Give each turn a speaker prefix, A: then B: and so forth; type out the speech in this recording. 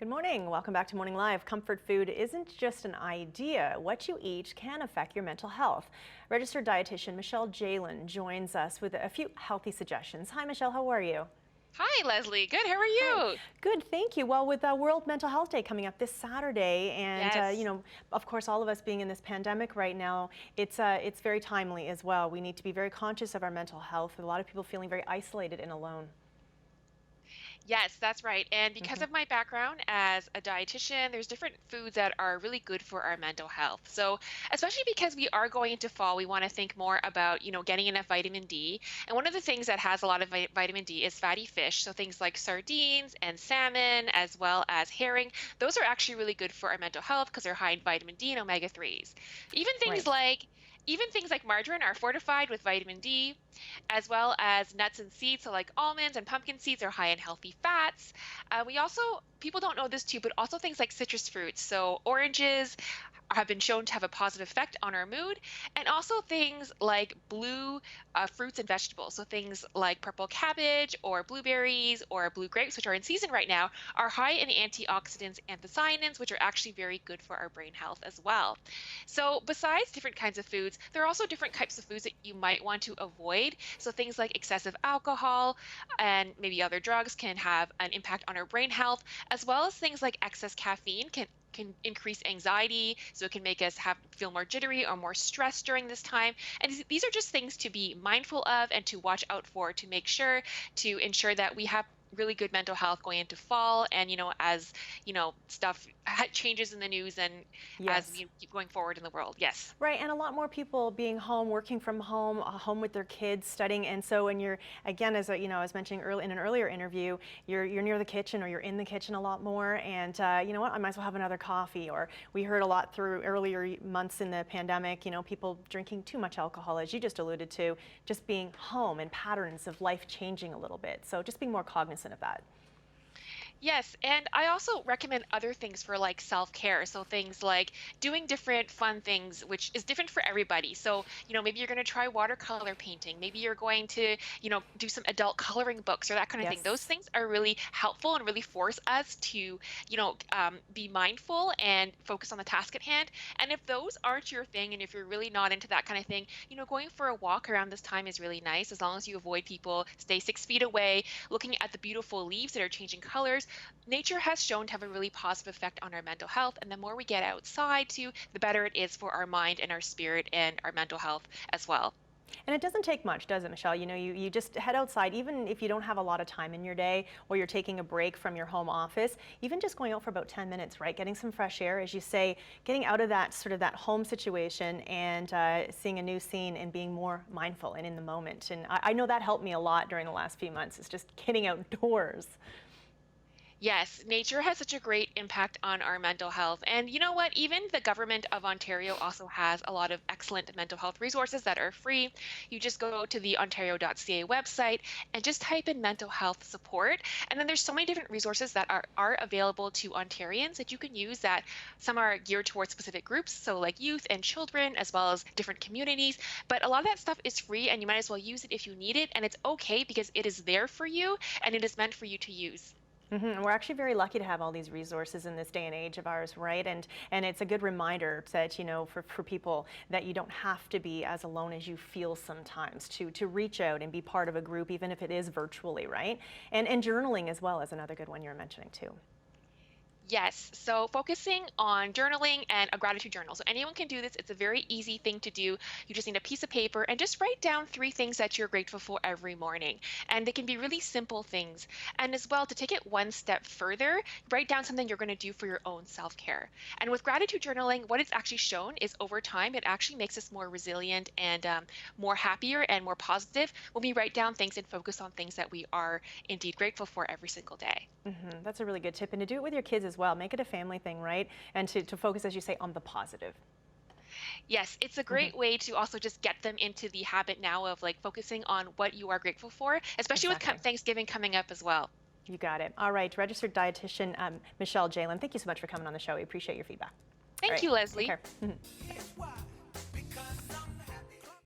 A: Good morning. Welcome back to Morning Live. Comfort food isn't just an idea. What you eat can affect your mental health. Registered dietitian Michelle Jalen joins us with a few healthy suggestions. Hi, Michelle. How are you?
B: Hi, Leslie. Good. How are
A: Hi.
B: you?
A: Good. Thank you. Well, with World Mental Health Day coming up this Saturday, and
B: Yes.
A: of course, all of us being in this pandemic right now, it's very timely as well. We need to be very conscious of our mental health. A lot of people feeling very isolated and alone.
B: Yes, that's right. And because
A: Hmm.
B: of my background as a dietitian, there's different foods that are really good for our mental health. So, especially because we are going into fall, we want to think more about, getting enough vitamin D. And one of the things that has a lot of vitamin D is fatty fish. So, things like sardines and salmon, as well as herring, those are actually really good for our mental health because they're high in vitamin D and omega 3s. Even things
A: Right.
B: like even things like margarine are fortified with vitamin D, as well as nuts and seeds. So, like almonds and pumpkin seeds are high in healthy fats. We also, people don't know this too, but also things like citrus fruits. So, oranges have been shown to have a positive effect on our mood, and also things like blue fruits and vegetables. So, things like purple cabbage or blueberries or blue grapes, which are in season right now, are high in antioxidants, anthocyanins, which are actually very good for our brain health as well. So, besides different kinds of foods, there are also different types of foods that you might want to avoid. So, things like excessive alcohol and maybe other drugs can have an impact on our brain health, as well as things like excess caffeine can increase anxiety, so it can make us have feel more jittery or more stressed during this time. And these are just things to be mindful of and to watch out for, to make sure to ensure that we have really good mental health going into fall, and as stuff changes in the news, and as
A: Yes.
B: we keep going forward in the world. Yes.
A: Right, and a lot more people being home, working from home, home with their kids, studying, and so when you're again, as I was mentioning early in an earlier interview, you're near the kitchen or you're in the kitchen a lot more, and you know what, I might as well have another coffee. Or we heard a lot through earlier months in the pandemic, people drinking too much alcohol, as you just alluded to, just being home and patterns of life changing a little bit. So just being more cognizant of that.
B: Yes, and I also recommend other things for like self-care. So things like doing different fun things, which is different for everybody. So, maybe you're going to try watercolor painting. Maybe you're going to, do some adult coloring books or that kind of thing. Those
A: Yes.
B: things are really helpful and really force us to, be mindful and focus on the task at hand. And if those aren't your thing, and if you're really not into that kind of thing, going for a walk around this time is really nice, as long as you avoid people, stay 6 feet away, looking at the beautiful leaves that are changing colors. Nature has shown to have a really positive effect on our mental health, and the more we get outside too, the better it is for our mind and our spirit and our mental health as well.
A: And it doesn't take much, does it, Michelle? You just head outside, even if you don't have a lot of time in your day or you're taking a break from your home office, even just going out for about 10 minutes, right? Getting some fresh air, as you say, getting out of that sort of that home situation and seeing a new scene and being more mindful and in the moment. And I know that helped me a lot during the last few months. It's just getting outdoors.
B: Yes, nature has such a great impact on our mental health. And you know what? Even the government of Ontario also has a lot of excellent mental health resources that are free. You just go to the ontario.ca website and just type in mental health support. And then there's so many different resources that are available to Ontarians that you can use, that some are geared towards specific groups, so like youth and children, as well as different communities. But a lot of that stuff is free, and you might as well use it if you need it. And it's okay because it is there for you and it is meant for you to use.
A: And we're actually very lucky to have all these resources in this day and age of ours, right? And it's a good reminder that, for people that you don't have to be as alone as you feel sometimes, to reach out and be part of a group, even if it is virtually, right? And journaling as well is another good one you're mentioning too.
B: Yes, so focusing on journaling and a gratitude journal. So anyone can do this. It's a very easy thing to do. You just need a piece of paper and just write down 3 things that you're grateful for every morning. And they can be really simple things. And as well, to take it one step further, write down something you're going to do for your own self-care. And with gratitude journaling, what it's actually shown is over time, it actually makes us more resilient and more happier and more positive when we write down things and focus on things that we are indeed grateful for every single day.
A: That's a really good tip. And to do it with your kids as well, make it a family thing, right? And to focus, as you say, on the positive.
B: Yes, it's a
A: Hmm.
B: great way to also just get them into the habit now of like focusing on what you are grateful for, especially with
A: Exactly.
B: Thanksgiving coming up as well.
A: You got it. All right, registered dietitian Michelle Jalen, thank you so much for coming on the show. We appreciate your feedback. All
B: Thank
A: right,
B: you,
A: take
B: Leslie.
A: care. Mhm.